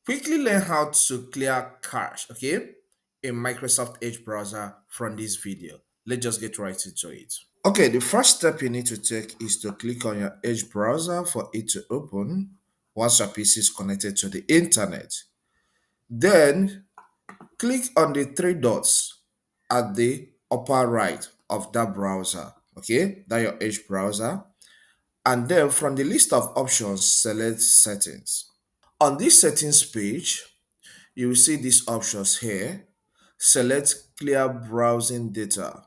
Quickly learn how to clear cache, okay, in Microsoft Edge browser from this video. Let's just get right into it. Okay, the first step you need to take is to click on your Edge browser for it to open once your PC is connected to the internet. Then click on the three dots at the upper right of that browser, okay, that your Edge browser. And then from the list of options, select settings. On this settings page, you will see these options here. Select clear browsing data.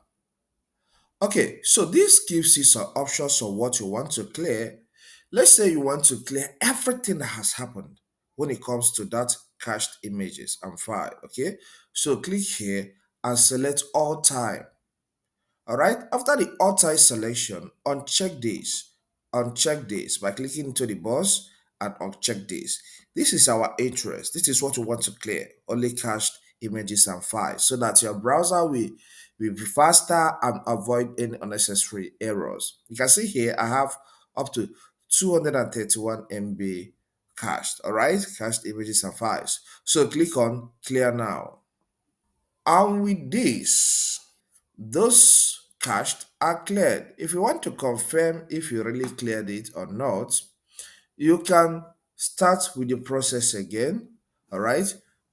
Okay, so this gives you some options of what you want to clear. Let's say you want to clear everything that has happened when it comes to that cached images and file. Okay, so click here and select all time. All right, after the auto selection, uncheck this by clicking into the box and uncheck this. This is our interest. This is what we want to clear, only cached images and files, so that your browser will be faster and avoid any unnecessary errors. You can see here I have up to 231 MB cached, all right, cached images and files. So click on clear now. And with this, those cached are cleared. If you want to confirm if you really cleared it or not, you can start with the process again. All right,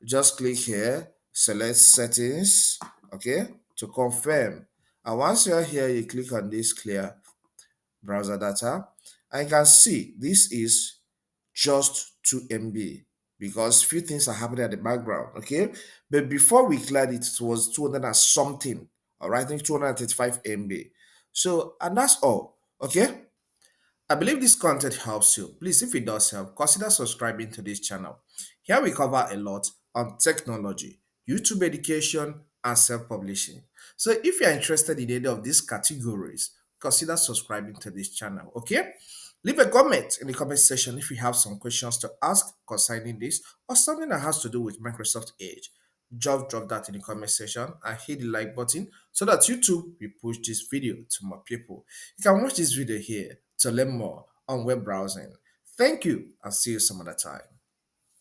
just click here, select settings, okay, to confirm. And once you're here, you click on this clear browser data, and you can see this is just 2 MB because few things are happening at the background, okay? But before we cleared it, it was 200 and something, all right, I think 235 MB. So, and that's all, okay? I believe this content helps you. Please, if it does help, consider subscribing to this channel. Here we cover a lot on technology, YouTube education, and self-publishing. So if you're interested in any of these categories, consider subscribing to this channel, okay? Leave a comment in the comment section if you have some questions to ask concerning this or something that has to do with Microsoft Edge. Just drop that in the comment section and hit the like button so that YouTube will push this video to more people. You can watch this video here to learn more on web browsing. Thank you and see you some other time.